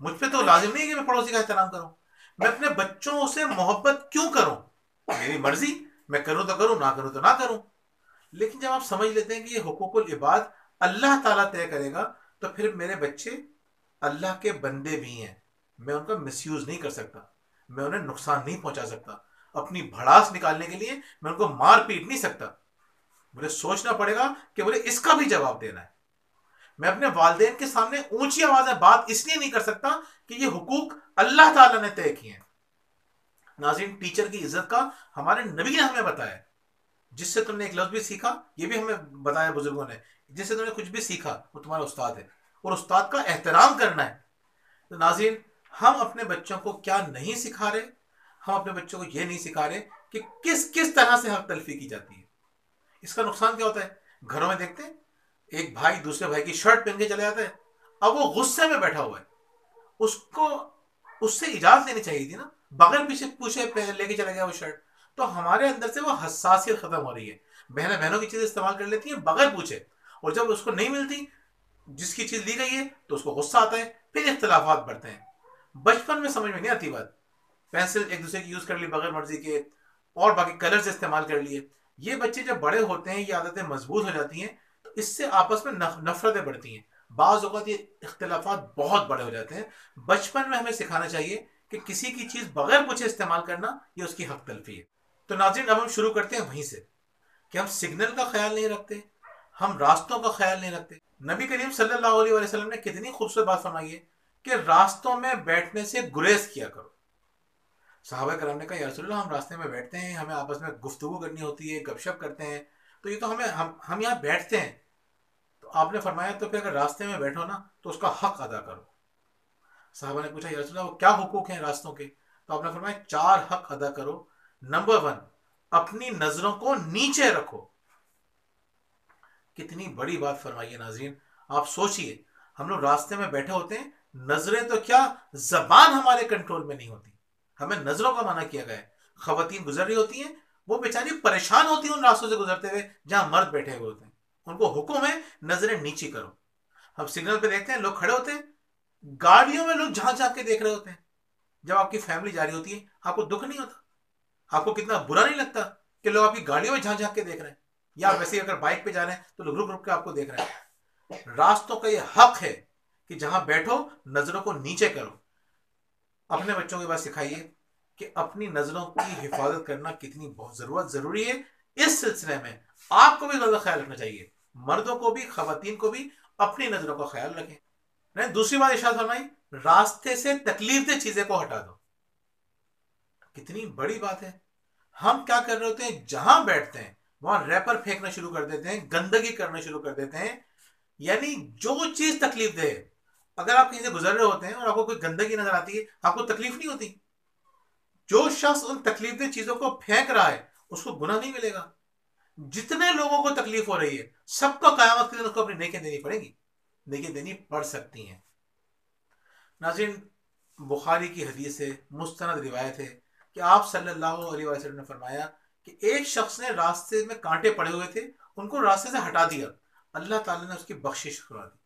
مجھ پہ تو لازم نہیں ہے کہ میں پڑوسی کا احترام کروں. میں اپنے بچوں سے محبت کیوں کروں؟ میری مرضی، میں کروں تو کروں، نہ کروں تو نہ کروں. لیکن جب آپ سمجھ لیتے ہیں کہ یہ حقوق العباد اللہ تعالیٰ طے کرے گا، تو پھر میرے بچے اللہ کے بندے بھی ہیں. میں ان کا مس یوز نہیں کر سکتا، میں انہیں نقصان نہیں پہنچا سکتا. اپنی بھڑاس نکالنے کے لیے میں ان کو مار پیٹ نہیں سکتا. مجھے سوچنا پڑے گا کہ مجھے اس کا بھی جواب دینا ہے. میں اپنے والدین کے سامنے اونچی آواز میں بات اس لیے نہیں کر سکتا کہ یہ حقوق اللہ تعالیٰ نے طے کیے ہیں. ناظرین، ٹیچر کی عزت کا ہمارے نبی نے ہمیں بتایا. جس سے تم نے ایک لفظ بھی سیکھا، یہ بھی ہمیں بتایا بزرگوں نے، جس سے تم نے کچھ بھی سیکھا وہ تمہارا استاد ہے، اور استاد کا احترام کرنا ہے. تو ناظرین، ہم اپنے بچوں کو کیا نہیں سکھا رہے؟ ہم اپنے بچوں کو یہ نہیں سکھا رہے کہ کس کس طرح سے حق تلفی کی جاتی ہے. اس کا نقصان کیا ہوتا ہے؟ گھروں میں دیکھتے ہیں ایک بھائی دوسرے بھائی کی شرٹ پہن کے چلے جاتا ہے. اب وہ غصے میں بیٹھا ہوا ہے، اس کو اس سے اجازت لینی چاہیے تھی نا. بغیر پیچھے پوچھے لے کے چلا گیا وہ شرٹ. تو ہمارے اندر سے وہ حساسیت ختم ہو رہی ہے. بہنیں بہنوں کی چیزیں استعمال کر لیتی ہیں بغیر پوچھے، اور جب اس کو نہیں ملتی جس کی چیز لی گئی ہے تو اس کو غصہ آتا ہے، پھر اختلافات بڑھتے ہیں. بچپن میں سمجھ میں نہیں آتی بات. پینسل ایک دوسرے کی یوز کر لی بغیر مرضی کے، اور باقی کلرز استعمال کر لیے. یہ بچے جب بڑے ہوتے ہیں یہ عادتیں مضبوط ہو جاتی ہیں، تو اس سے آپس میں نفرتیں بڑھتی ہیں. بعض اوقات یہ اختلافات بہت بڑے ہو جاتے ہیں. بچپن میں ہمیں سکھانا چاہیے کہ کسی کی چیز بغیر پوچھے استعمال کرنا یہ اس کی حق تلفی ہے. تو ناظرین، اب ہم شروع کرتے ہیں وہیں سے کہ ہم سگنل کا خیال نہیں رکھتے، ہم راستوں کا خیال نہیں رکھتے. نبی کریم صلی اللہ علیہ وسلم نے کتنی خوبصورت بات فرمائی ہے کہ راستوں میں بیٹھنے سے گریز کیا کرو. صحابہ کرام نے کہا یا رسول اللہ، ہم راستے میں بیٹھتے ہیں، ہمیں آپس میں گفتگو کرنی ہوتی ہے، گپ شپ کرتے ہیں، تو یہ تو ہم یہاں بیٹھتے ہیں. تو آپ نے فرمایا تو پھر اگر راستے میں بیٹھو نا تو اس کا حق ادا کرو. صحابہ نے پوچھا یا رسول اللہ وہ کیا حقوق ہیں راستوں کے؟ تو آپ نے فرمایا 4 حق ادا کرو. نمبر 1، اپنی نظروں کو نیچے رکھو. کتنی بڑی بات فرمائی ہے ناظرین. آپ سوچئے، ہم لوگ راستے میں بیٹھے ہوتے ہیں، نظریں تو کیا، زبان ہمارے کنٹرول میں نہیں ہوتی. ہمیں نظروں کا منع کیا گیا ہے. خواتین گزر رہی ہوتی ہیں، وہ بیچاری پریشان ہوتی ہیں ان راستوں سے گزرتے ہوئے جہاں مرد بیٹھے ہوئے ہوتے ہیں. ان کو حکم ہے نظریں نیچی کرو. ہم سگنل پہ دیکھتے ہیں لوگ کھڑے ہوتے ہیں، گاڑیوں میں لوگ جھانک جھانک کے دیکھ رہے ہوتے ہیں. جب آپ کی فیملی جا رہی ہوتی ہے آپ کو دکھ نہیں ہوتا؟ آپ کو کتنا برا نہیں لگتا کہ لوگ آپ کی گاڑیوں میں جھانک جھانک کے دیکھ رہے ہیں؟ یا ویسے اگر بائک پہ جا رہے ہیں تو لوگ رک رک کے آپ کو دیکھ رہے ہیں. راستوں کا یہ حق ہے کہ جہاں بیٹھو نظروں کو نیچے کرو. اپنے بچوں کے پاس سکھائیے کہ اپنی نظروں کی حفاظت کرنا کتنی بہت ضروری ہے. اس سلسلے میں آپ کو بھی زیادہ خیال رکھنا چاہیے. مردوں کو بھی خواتین کو بھی اپنی نظروں کا خیال رکھیں. دوسری بات ارشاد فرمائی، راستے سے تکلیف دہ چیزیں کو ہٹا دو. کتنی بڑی بات ہے. ہم کیا کر رہے ہوتے ہیں، جہاں بیٹھتے ہیں وہاں ریپر پھینکنا شروع کر دیتے ہیں، گندگی کرنا شروع کر دیتے ہیں. یعنی جو چیز تکلیف دہ ہے، اگر آپ کہیں سے گزر رہے ہوتے ہیں اور آپ کو کوئی گندگی نظر آتی ہے آپ کو تکلیف نہیں ہوتی؟ جو شخص ان تکلیف دہ چیزوں کو پھینک رہا ہے اس کو گناہ نہیں ملے گا. جتنے لوگوں کو تکلیف ہو رہی ہے سب کو قیامت کے دن اس کو اپنی نیکیاں دینی پڑیں گی، نیکیاں دینی پڑ سکتی ہیں. ناظرین، بخاری کی حدیث ہے، مستند روایت ہے کہ آپ صلی اللہ علیہ وسلم نے فرمایا کہ ایک شخص نے راستے میں کانٹے پڑے ہوئے تھے، ان کو راستے سے ہٹا دیا، اللہ تعالیٰ نے اس کی بخشش کرا دی.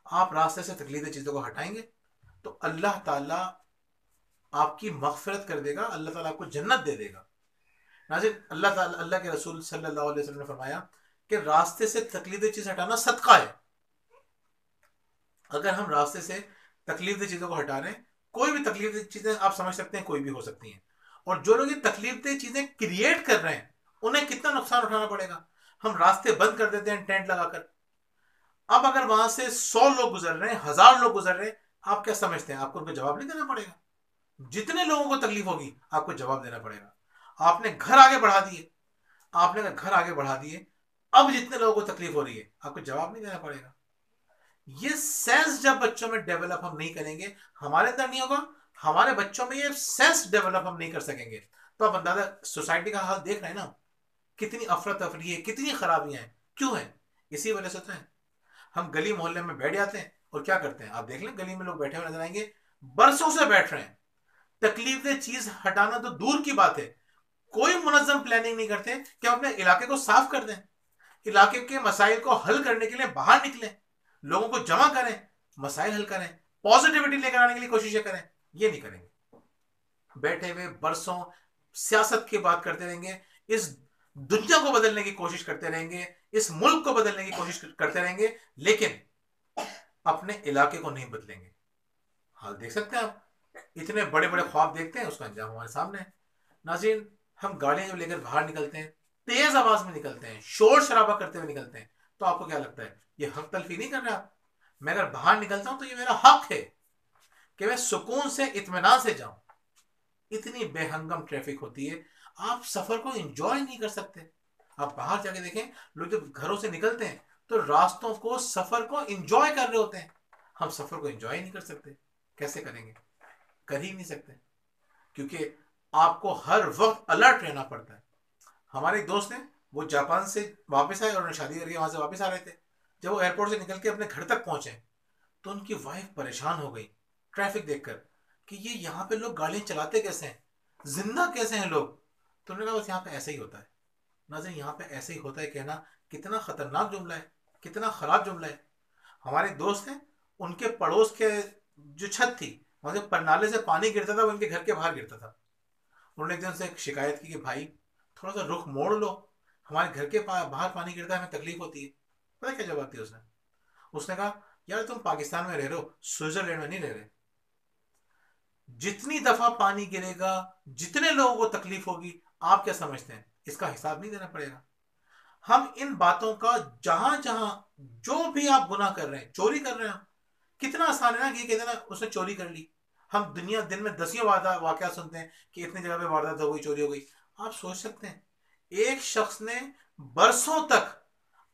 آپ راستے سے تکلیف دہ چیزوں کو ہٹائیں گے تو اللہ تعالیٰ آپ کی مغفرت کر دے گا، اللہ تعالیٰ آپ کو جنت دے دے گا. ناظرین، اللہ تعالیٰ، اللہ کے رسول صلی اللہ علیہ وسلم نے فرمایا کہ راستے سے تکلیف دہ چیز ہٹانا صدقہ ہے. اگر ہم راستے سے تکلیف دہ چیزوں کو ہٹا رہے ہیں، کوئی بھی تکلیف دہ چیزیں آپ سمجھ سکتے ہیں کوئی بھی ہو سکتی ہیں، اور جو لوگ یہ تکلیف دہ چیزیں کریٹ کر رہے ہیں انہیں کتنا نقصان اٹھانا پڑے گا. ہم راستے بند کر دیتے ہیں ٹینٹ لگا کر. اب اگر وہاں سے 100 لوگ گزر رہے ہیں، 1000 لوگ گزر رہے ہیں، آپ کیا سمجھتے ہیں آپ کو ان کو جواب نہیں دینا پڑے گا؟ جتنے لوگوں کو تکلیف ہوگی آپ کو جواب دینا پڑے گا. آپ نے گھر آگے بڑھا دیے، آپ نے گھر آگے بڑھا دیے، اب جتنے لوگوں کو تکلیف ہو رہی ہے آپ کو جواب نہیں دینا پڑے گا. یہ سینس جب بچوں میں ڈیولپ ہم نہیں کریں گے، ہمارے اندر نہیں ہوگا، ہمارے بچوں میں یہ سینس ڈیولپ ہم نہیں کر سکیں گے. تو آپ اندازہ سوسائٹی کا حال دیکھ رہے ہیں نا، کتنی افراتفری ہے، کتنی خرابیاں ہیں. کیوں ہیں؟ اسی وجہ سے تو ہیں. ہم گلی محلے میں بیٹھ جاتے ہیں اور کیا کرتے ہیں، آپ دیکھ لیں گلی میں لوگ بیٹھے ہوئے نظر آئیں گے، برسوں سے بیٹھ رہے ہیں. تکلیف دہ چیز ہٹانا تو دور کی بات ہے، کوئی منظم پلاننگ نہیں کرتے کہ ہم اپنے علاقے کو صاف کر دیں، علاقے کے مسائل کو حل کرنے کے لیے باہر نکلیں، لوگوں کو جمع کریں، مسائل حل کریں. پازیٹیوٹی لے کر آنے کے لیے کوششیں کریں، یہ نہیں کریں گے، بیٹھے ہوئے برسوں سیاست کی بات کرتے رہیں گے، اس دنیا کو بدلنے کی کوشش کرتے رہیں گے، اس ملک کو بدلنے کی کوشش کرتے رہیں گے، لیکن اپنے علاقے کو نہیں بدلیں گے۔ حال دیکھ سکتے ہیں آپ، اتنے بڑے بڑے خواب دیکھتے ہیں، اس کا انجام ہمارے سامنے ہے۔ ناظرین، ہم گاڑیاں جو لے کر باہر نکلتے ہیں، تیز آواز میں نکلتے ہیں، شور شرابہ کرتے ہوئے نکلتے ہیں، تو آپ کو کیا لگتا ہے یہ حق تلفی نہیں کر رہا؟ میں اگر باہر نکلتا ہوں تو یہ میرا حق ہے کہ میں سکون سے اطمینان سے جاؤں۔ اتنی بے ہنگم ٹریفک ہوتی ہے، آپ سفر کو انجوائے نہیں کر سکتے۔ آپ باہر جا کے دیکھیں، لوگ جب گھروں سے نکلتے ہیں تو راستوں کو، سفر کو انجوائے کر رہے ہوتے ہیں۔ ہم سفر کو انجوائے نہیں کر سکتے، کیسے کریں گے؟ کر ہی نہیں سکتے، کیونکہ آپ کو ہر وقت الرٹ رہنا پڑتا ہے۔ ہمارے ایک دوست ہیں، وہ جاپان سے واپس آئے اور انہوں نے شادی کر کے وہاں سے واپس آ رہے تھے۔ جب وہ ایئرپورٹ سے نکل کے اپنے گھر تک پہنچے تو ان کی وائف پریشان ہو گئی ٹریفک دیکھ کر کہ یہ یہاں پہ لوگ گاڑیاں چلاتے کیسے ہیں، زندہ کیسے ہیں لوگ؟ تو انہوں نے کہا بس یہاں پہ ایسا ہی ہوتا ہے۔ ناظرین، یہاں پہ ایسے ہی ہوتا ہے کہنا کتنا خطرناک جملہ ہے، کتنا خراب جملہ ہے۔ ہمارے دوست ہیں، ان کے پڑوس کے جو چھت تھی وہاں سے پرنالے سے پانی گرتا تھا، وہ ان کے گھر کے باہر گرتا تھا۔ انہوں نے ایک دن سے شکایت کی کہ بھائی تھوڑا سا رخ موڑ لو، ہمارے گھر کے باہر پانی گرتا ہے، ہمیں تکلیف ہوتی ہے۔ پتہ کیا جواب دیا اس نے کہا یار تم پاکستان میں رہ رہے ہو، سوئٹزرلینڈ میں نہیں رہ رہے۔ جتنی دفعہ پانی گرے گا، جتنے لوگوں کو تکلیف ہوگی، آپ کیا سمجھتے ہیں اس کا حساب نہیں دینا پڑے گا؟ ہم ان باتوں کا جہاں جہاں جو بھی آپ گناہ کر رہے ہیں، چوری کر رہے ہیں، کتنا آسان ہے نا کہ کہتے ہیں نا اس نے چوری کر لی۔ ہم دنیا دن میں دسیوں واقعات سنتے ہیں کہ اتنی جگہ پہ واردات ہو گئی، چوری ہو گئی۔ آپ سوچ سکتے ہیں ایک شخص نے برسوں تک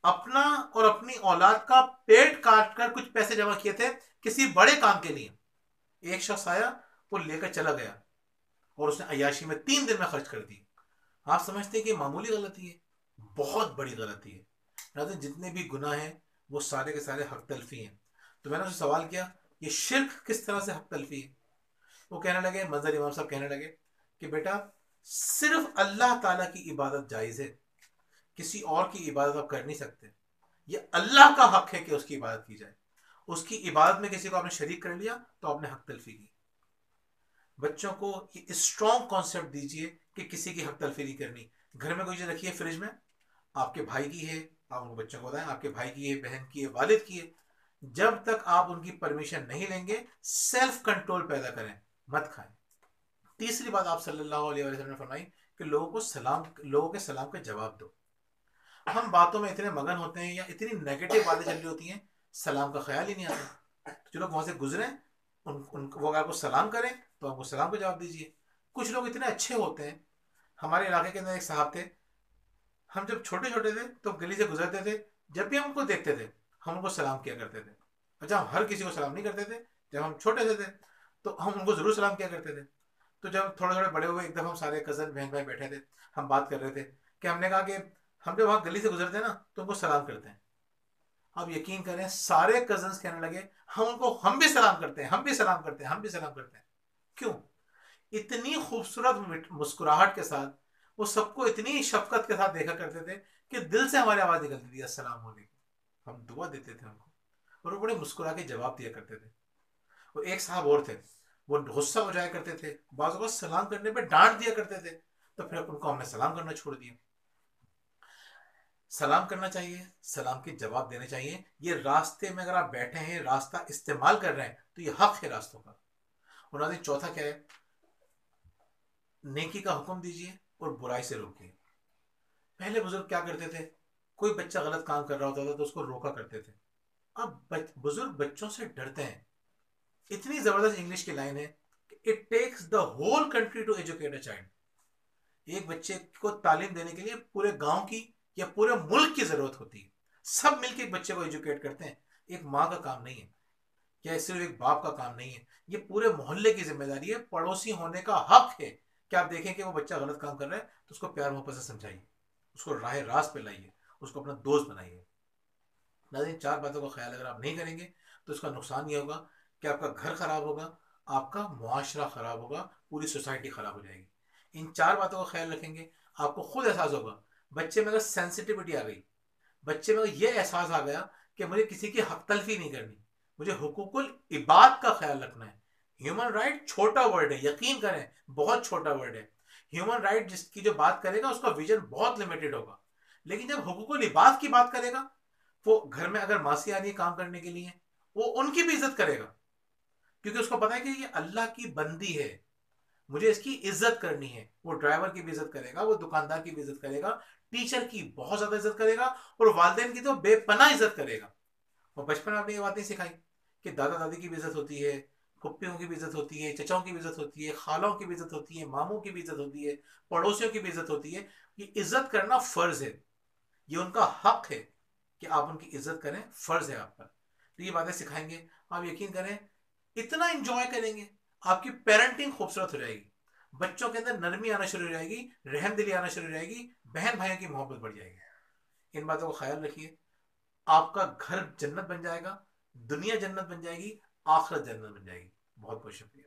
اپنا اور اپنی اولاد کا پیٹ کاٹ کر کچھ پیسے جمع کیے تھے کسی بڑے کام کے لیے، ایک شخص آیا، وہ لے کر چلا گیا اور اس نے عیاشی میں 3 دن میں خرچ کر دی۔ آپ سمجھتے ہیں کہ معمولی غلطی ہے؟ بہت بڑی غلطی ہے۔ ناظرین، جتنے بھی گناہ ہیں وہ سارے کے سارے حق تلفی ہیں۔ تو میں نے اسے سوال کیا یہ شرک کس طرح سے حق تلفی ہے؟ وہ کہنے لگے، منظر امام صاحب کہنے لگے کہ بیٹا صرف اللہ تعالیٰ کی عبادت جائز ہے، کسی اور کی عبادت آپ کر نہیں سکتے۔ یہ اللہ کا حق ہے کہ اس کی عبادت کی جائے، اس کی عبادت میں کسی کو آپ نے شریک کر لیا تو آپ نے حق تلفی کی۔ بچوں کو یہ اسٹرانگ کانسیپٹ دیجئے کہ کسی کی حق تلفی نہیں کرنی۔ گھر میں کوئی چیز رکھی ہے فریج میں، آپ کے بھائی کی ہے، آپ ان کو بچوں کو بتائیں آپ کے بھائی کی ہے، بہن کی ہے، والد کی ہے، جب تک آپ ان کی پرمیشن نہیں لیں گے سیلف کنٹرول پیدا کریں، مت کھائیں۔ تیسری بات آپ صلی اللہ علیہ وسلم نے فرمائی کہ لوگوں کے سلام کا جواب دو۔ ہم باتوں میں اتنے مگن ہوتے ہیں یا اتنی نیگیٹو باتیں چل رہی ہوتی ہیں، سلام کا خیال ہی نہیں آتا۔ جو لوگ وہاں سے گزریں وہ اگر آپ کو سلام کریں تو آپ کو سلام کا جواب دیجیے۔ کچھ لوگ اتنے اچھے ہوتے ہیں، ہمارے علاقے کے اندر ایک صاحب تھے، ہم جب چھوٹے چھوٹے تھے تو گلی سے گزرتے تھے، جب بھی ہم ان کو دیکھتے تھے ہم ان کو سلام کیا کرتے تھے۔ اچھا، ہم ہر کسی کو سلام نہیں کرتے تھے، جب ہم چھوٹے سے تھے تو ہم ان کو ضرور سلام کیا کرتے تھے۔ تو جب تھوڑے تھوڑے بڑے ہوئے، ایک دفعہ ہم سارے کزن بہن بھائی بیٹھے تھے، ہم بات کر رہے تھے کہ ہم نے کہا کہ ہم جب وہاں گلی سے گزرتے ہیں نا تو ان کو سلام کرتے ہیں۔ آپ یقین کریں سارے کزنز کہنے لگے ہم بھی سلام کرتے ہیں، ہم بھی سلام کرتے ہیں، ہم بھی سلام کرتے ہیں۔ کیوں؟ اتنی خوبصورت مسکراہٹ کے ساتھ وہ سب کو اتنی شفقت کے ساتھ دیکھا کرتے تھے کہ دل سے ہماری آواز نکلتی تھی السلام علیکم، ہم دعا دیتے تھے ان کو اور وہ بڑے مسکرا کے جواب دیا کرتے تھے۔ وہ ایک صاحب اور تھے، وہ غصہ ہو جایا کرتے تھے، بعض اوقات سلام کرنے پہ ڈانٹ دیا کرتے تھے، تو پھر ان کو ہم نے سلام کرنا چھوڑ دیا۔ سلام کرنا چاہیے، سلام کے جواب دینے چاہیے۔ یہ راستے میں اگر آپ بیٹھے ہیں، راستہ استعمال کر رہے ہیں تو یہ حق ہے راستوں کا۔ اور ناظرین، چوتھا کیا ہے؟ نیکی کا حکم دیجیے اور برائی سے روکیے۔ پہلے بزرگ کیا کرتے تھے؟ کوئی بچہ غلط کام کر رہا ہوتا تھا تو اس کو روکا کرتے تھے۔ اب بزرگ بچوں سے ڈرتے ہیں۔ اتنی زبردست انگلش کی لائن ہے کہ it takes the whole country to educate a child. ایک بچے کو تعلیم دینے کے لیے پورے گاؤں کی یا پورے ملک کی ضرورت ہوتی ہے۔ سب مل کے ایک بچے کو ایجوکیٹ کرتے ہیں، ایک ماں کا کام نہیں ہے یا صرف ایک باپ کا کام نہیں ہے، یہ پورے محلے کی ذمہ داری ہے۔ پڑوسی ہونے کا حق ہے کہ آپ دیکھیں کہ وہ بچہ غلط کام کر رہا ہے تو اس کو پیار محبت سے سمجھائیے، اس کو راہ راست پہ لائیے، اس کو اپنا دوست بنائیے۔ ناظرین، 4 باتوں کا خیال اگر آپ نہیں کریں گے تو اس کا نقصان یہ ہوگا کہ آپ کا گھر خراب ہوگا، آپ کا معاشرہ خراب ہوگا، پوری سوسائٹی خراب ہو جائے گی۔ ان 4 باتوں کا خیال رکھیں گے، آپ کو خود احساس ہوگا۔ بچے میں اگر سینسٹیوٹی آ گئی، بچے میں یہ احساس آ گیا کہ مجھے کسی کی حق تلفی نہیں کرنی، مجھے حقوق العباد کا خیال رکھنا ہے. ہیومن رائٹ چھوٹا ورڈ ہے, یقین کریں بہت چھوٹا ورڈ ہے. ہیومن رائٹ جس کی جو بات کرے گا اس کا ویژن بہت لمیٹڈ ہوگا. لیکن جب حقوق العباد کی بات کرے گا, وہ گھر میں اگر ماسی آ رہی ہے کام کرنے کے لیے, وہ ان کی بھی عزت کرے گا, کیونکہ اس کو پتا ہے کہ یہ اللہ کی بندی ہے, مجھے اس کی عزت کرنی ہے. وہ ڈرائیور کی بھی عزت کرے گا, وہ دکاندار کی بھی عزت کرے گا, ٹیچر کی بہت زیادہ عزت کرے گا, اور والدین کی تو بے پناہ عزت کرے گا. اور بچپن میں آپ نے یہ باتیں سکھائی کہ دادا دادی کی بھی عزت ہوتی ہے, پھپھیوں کی بھی عزت ہوتی ہے, چچاؤں کی بھی عزت ہوتی ہے, خالوں کی بھی عزت ہوتی ہے, ماموں کی بھی عزت ہوتی ہے, پڑوسیوں کی بھی عزت ہوتی ہے. یہ عزت کرنا فرض ہے, یہ ان کا حق ہے کہ آپ ان کی عزت کریں, فرض ہے آپ پر. تو یہ باتیں سکھائیں گے, آپ یقین کریں اتنا انجوائے کریں گے, آپ کی پیرنٹنگ خوبصورت ہو جائے گی, بچوں کے اندر نرمی آنا شروع ہو جائے گی, رحم دلی آنا شروع ہو جائے گی, بہن بھائیوں کی محبت بڑھ جائے گی. ان باتوں کا خیال رکھیے, آپ کا گھر جنت بن جائے گا, دنیا جنت بن جائے گی, آخرت جنت بن جائے گی. بہت بہت شکریہ.